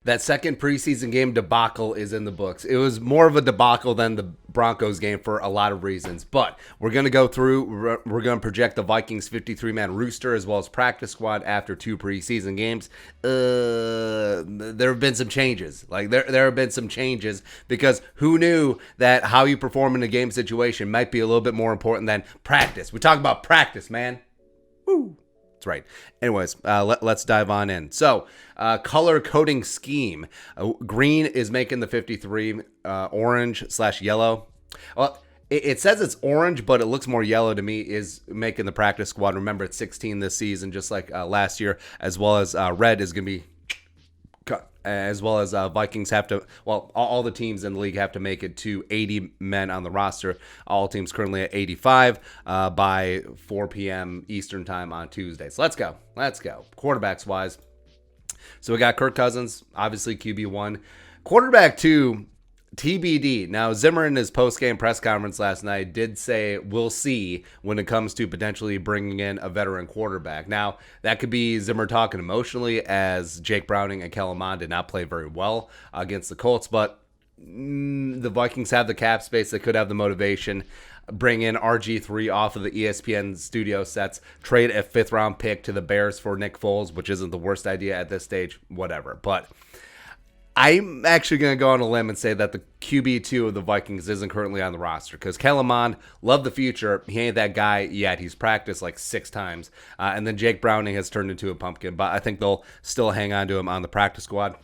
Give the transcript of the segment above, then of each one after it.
That second preseason game debacle is in the books. It was more of a debacle than the Broncos game for a lot of reasons. But we're going to go through, we're going to project the Vikings 53-man rooster as well as practice squad after 2 preseason games. There have been some changes. There have been some changes because who knew that how you perform in a game situation might be a little bit more important than practice. We talk about practice, man. Woo. That's right. Anyways, let's dive on in. So, color coding scheme. Green is making the 53, orange/yellow. Well, it says it's orange, but it looks more yellow to me, is making the practice squad. Remember, it's 16 this season, just like last year, as well as red is going to be cut, as well as Vikings have to, well, all the teams in the league have to make it to 80 men on the roster. All teams currently at 85 by 4 p.m. Eastern time on Tuesday. So let's go. Quarterbacks wise. So we got Kirk Cousins, obviously QB1. Quarterback 2, TBD. Now, Zimmer in his post-game press conference last night did say we'll see when it comes to potentially bringing in a veteran quarterback. Now, that could be Zimmer talking emotionally, as Jake Browning and Kellen Mond did not play very well against the Colts, but the Vikings have the cap space. They could have the motivation. Bring in RG3 off of the ESPN studio sets, trade a 5th-round pick to the Bears for Nick Foles, which isn't the worst idea at this stage, whatever. But I'm actually going to go on a limb and say that the QB2 of the Vikings isn't currently on the roster because Kellen Mond, love the future. He ain't that guy yet. He's practiced like 6 times. And then Jake Browning has turned into a pumpkin, but I think they'll still hang on to him on the practice squad.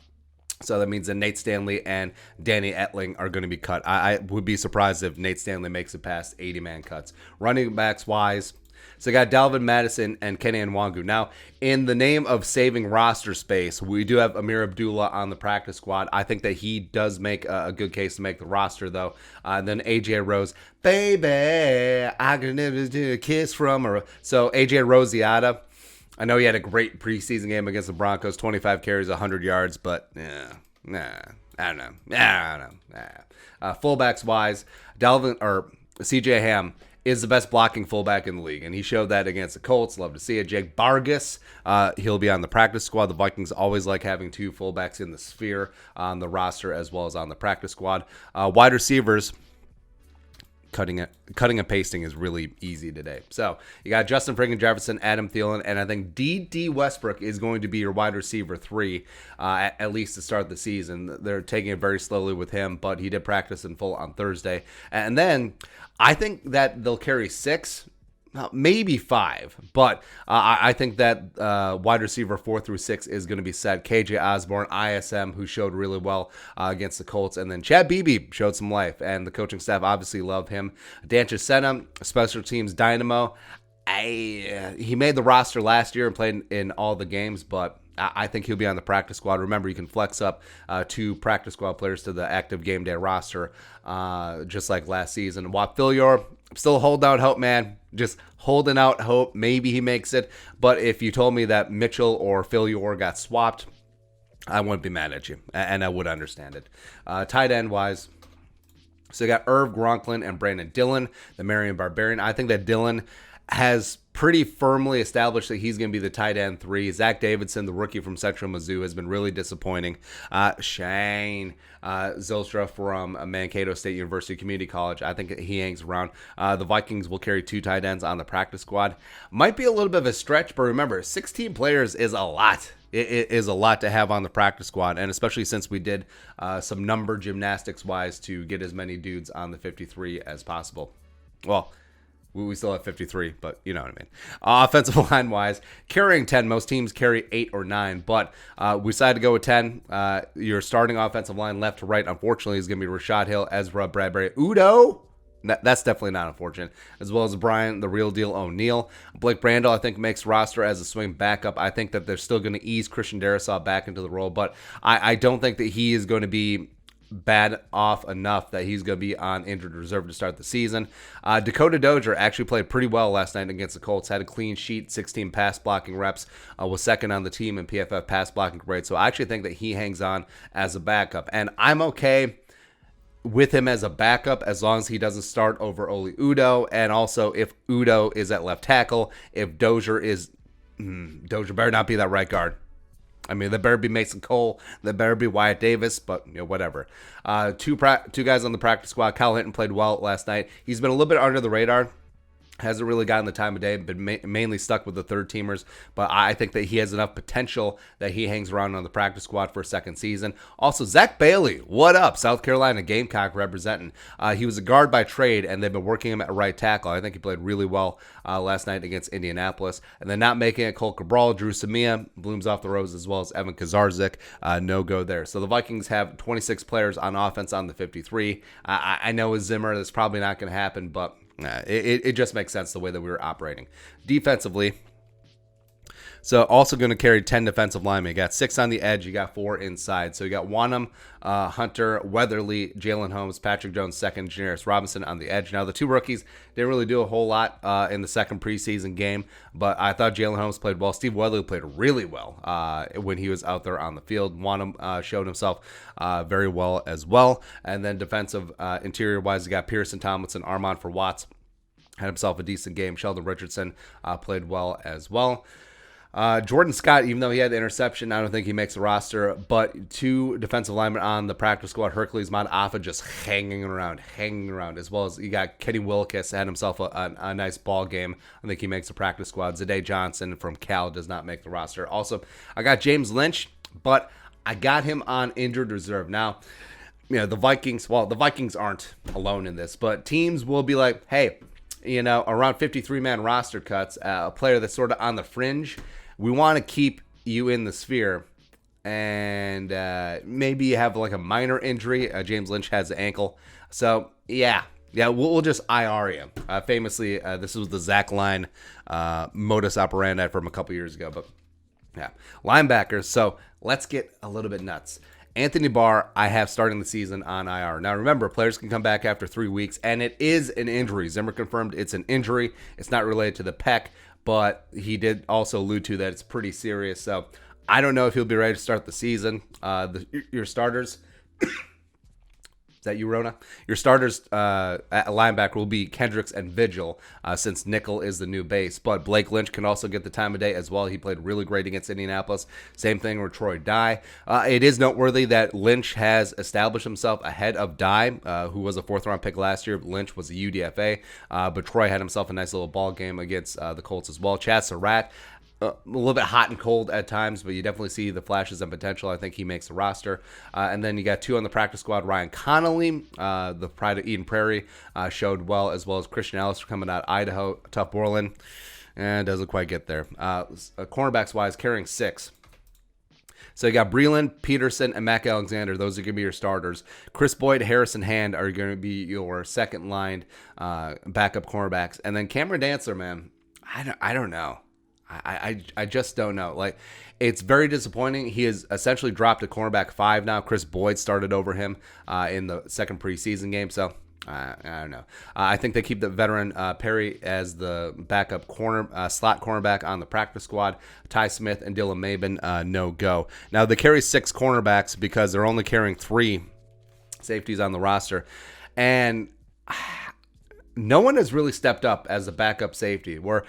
So that means that Nate Stanley and Danny Etling are going to be cut. I would be surprised if Nate Stanley makes it past 80-man cuts. Running backs wise, so we got Dalvin Madison and Kenny Nwangu. Now, in the name of saving roster space, we do have Amir Abdullah on the practice squad. I think that he does make a good case to make the roster, though. And then A.J. Rose, baby, I can never do a kiss from her. So A.J. Rosiata, I know he had a great preseason game against the Broncos, 25 carries, 100 yards, but I don't know. Fullbacks wise, C.J. Ham is the best blocking fullback in the league, and he showed that against the Colts. Love to see it. Jake Vargas, he'll be on the practice squad. The Vikings always like having 2 fullbacks in the sphere on the roster as well as on the practice squad. Wide receivers, cutting and pasting is really easy today. So you got Justin Friggin Jefferson, Adam Thielen, and I think D.D. Westbrook is going to be your wide receiver 3, at least to start the season. They're taking it very slowly with him, but he did practice in full on Thursday. And then I think that they'll carry 6, maybe 5, but I think that wide receiver 4 through 6 is going to be set. KJ Osborne, ISM, who showed really well against the Colts, and then Chad Beebe showed some life, and the coaching staff obviously love him. Dan Chisena, special teams dynamo. He made the roster last year and played in all the games, but I think he'll be on the practice squad. Remember, you can flex up 2 practice squad players to the active game day roster, just like last season. Whop Philyor, I'm still holding out hope, man. Just holding out hope. Maybe he makes it. But if you told me that Mitchell or Philyor got swapped, I wouldn't be mad at you, and I would understand it. Tight end wise, so you got Irv Gronklin and Brandon Dillon, the Marion Barbarian. I think that Dillon has pretty firmly established that he's going to be the tight end 3. Zach Davidson, the rookie from Central Mizzou, has been really disappointing. Shane Zylstra from Mankato State University Community College, I think he hangs around. The Vikings will carry 2 tight ends on the practice squad. Might be a little bit of a stretch, but remember, 16 players is a lot. It is a lot to have on the practice squad, and especially since we did some number gymnastics-wise to get as many dudes on the 53 as possible. Well, we still have 53, but you know what I mean. Offensive line-wise, carrying 10. Most teams carry 8 or 9, but we decided to go with 10. Your starting offensive line left to right, unfortunately, is going to be Rashad Hill, Ezra Bradbury, Udo. That's definitely not unfortunate. As well as Brian, the real deal, O'Neal. Blake Brandel, I think, makes roster as a swing backup. I think that they're still going to ease Christian Darrisaw back into the role, but I don't think that he is going to be bad off enough that he's going to be on injured reserve to start the season. Dakota Dozier actually played pretty well last night against the Colts. Had a clean sheet, 16 pass blocking reps, was second on the team in PFF pass blocking grade. So I actually think that he hangs on as a backup. And I'm okay with him as a backup as long as he doesn't start over Oli Udo. And also if Udo is at left tackle, if Dozier is... Dozier better not be that right guard. I mean, there better be Mason Cole, there better be Wyatt Davis, but whatever. Two guys on the practice squad. Kyle Hinton played well last night. He's been a little bit under the radar. Hasn't really gotten the time of day, been mainly stuck with the third teamers, but I think that he has enough potential that he hangs around on the practice squad for a second season. Also, Zach Bailey, what up? South Carolina Gamecock representing. He was a guard by trade, and they've been working him at right tackle. I think he played really well last night against Indianapolis. And then not making it, Cole Cabral, Drew Samia, blooms off the rose, as well as Evan Kazarzik, no go there. So the Vikings have 26 players on offense on the 53. I know with Zimmer, that's probably not going to happen, but it just makes sense the way that we were operating. Defensively, so also going to carry 10 defensive linemen. You got 6 on the edge. You got 4 inside. So you got Wanham, Hunter, Weatherly, Jalen Holmes, Patrick Jones, second, Janaris Robinson on the edge. Now, the 2 rookies didn't really do a whole lot in the second preseason game, but I thought Jalen Holmes played well. Steve Weatherly played really well when he was out there on the field. Wanham showed himself very well as well. And then defensive interior-wise, you got Pearson, Tomlinson, Armand for Watts. Had himself a decent game. Sheldon Richardson played well as well. Jordan Scott, even though he had the interception, I don't think he makes the roster. But 2 defensive linemen on the practice squad, Hercules Matafa, just hanging around, as well as you got Kenny Wilkes, had himself a nice ball game. I think he makes the practice squad. Zade Johnson from Cal does not make the roster. Also, I got James Lynch, but I got him on injured reserve. Now, the Vikings aren't alone in this, but teams will be like, hey, around 53-man roster cuts, a player that's sort of on the fringe, we want to keep you in the sphere, and maybe you have like a minor injury. James Lynch has the ankle. So, yeah, we'll just IR you. Famously, this was the Zach Line modus operandi from a couple years ago. But, yeah, linebackers. So, let's get a little bit nuts. Anthony Barr, I have starting the season on IR. Now, remember, players can come back after 3 weeks, and it is an injury. Zimmer confirmed it's an injury. It's not related to the pec, but he did also allude to that it's pretty serious. So I don't know if he'll be ready to start the season. Your starters... Is that you, Rona? Your starters at linebacker will be Kendricks and Vigil, since nickel is the new base. But Blake Lynch can also get the time of day as well. He played really great against Indianapolis. Same thing with Troy Dye. It is noteworthy that Lynch has established himself ahead of Dye, who was a 4th-round pick last year. Lynch was a UDFA, but Troy had himself a nice little ball game against the Colts as well. Chad Surratt, a little bit hot and cold at times, but you definitely see the flashes and potential. I think he makes the roster. And then you got 2 on the practice squad. Ryan Connolly, the pride of Eden Prairie, showed well, as well as Christian Ellis coming out of Idaho, tough Borland, and doesn't quite get there. Cornerbacks-wise, carrying 6. So you got Breland, Peterson, and Mac Alexander. Those are going to be your starters. Chris Boyd, Harrison Hand are going to be your second-line backup cornerbacks. And then Cameron Dantzler, man, I don't know. I just don't know. Like, it's very disappointing. He has essentially dropped to cornerback 5 now. Chris Boyd started over him in the second preseason game. So I don't know. I think they keep the veteran Perry as the backup slot cornerback on the practice squad. Ty Smith and Dylan Mabin, no go. Now they carry 6 cornerbacks because they're only carrying 3 safeties on the roster, and no one has really stepped up as a backup safety, where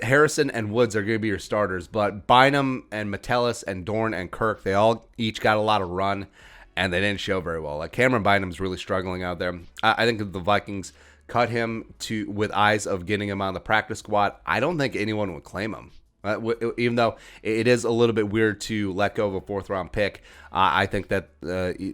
Harrison and Woods are going to be your starters, but Bynum and Metellus and Dorn and Kirk, they all each got a lot of run, and they didn't show very well. Like, Cameron Bynum's really struggling out there. I think if the Vikings cut him with eyes of getting him on the practice squad, I don't think anyone would claim him. Even though it is a little bit weird to let go of a 4th-round pick, I think that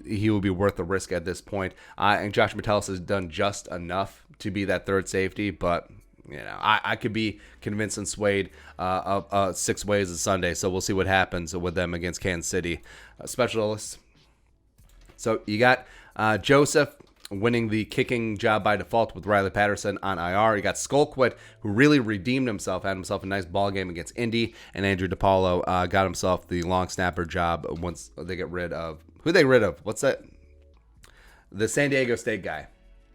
he will be worth the risk at this point. And Josh Metellus has done just enough to be that third safety, but I could be convinced and swayed 6 ways of Sunday, so we'll see what happens with them against Kansas City. Specialists. So you got Joseph winning the kicking job by default with Riley Patterson on IR. You got Skolquit, who really redeemed himself, had himself a nice ball game against Indy, and Andrew DePaulo got himself the long snapper job once they get rid of... Who they rid of? What's that? The San Diego State guy.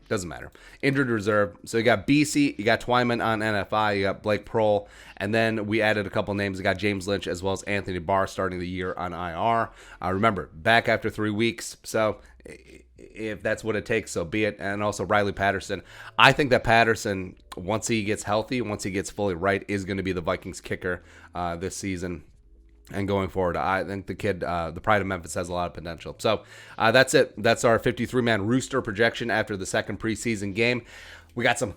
Doesn't matter. Injured reserve. So you got BC, you got Twyman on NFI, you got Blake Prohl, and then we added a couple names. We got James Lynch as well as Anthony Barr starting the year on IR. Remember, back after 3 weeks, so if that's what it takes, so be it. And also Riley Patterson. I think that Patterson, once he gets healthy, once he gets fully right, is going to be the Vikings kicker this season. And going forward, I think the kid, the Pride of Memphis, has a lot of potential. So that's it. That's our 53-man Rooster projection after the second preseason game. We got some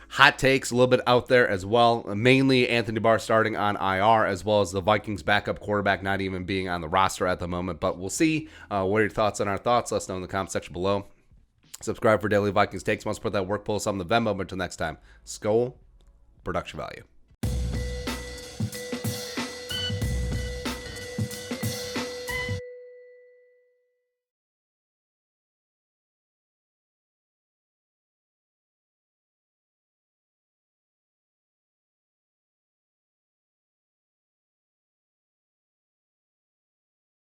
hot takes a little bit out there as well. Mainly Anthony Barr starting on IR, as well as the Vikings backup quarterback not even being on the roster at the moment. But we'll see. What are your thoughts on our thoughts? Let us know in the comment section below. Subscribe for daily Vikings takes. Once put that work pulse on the Venmo. But until next time, Skol, production value.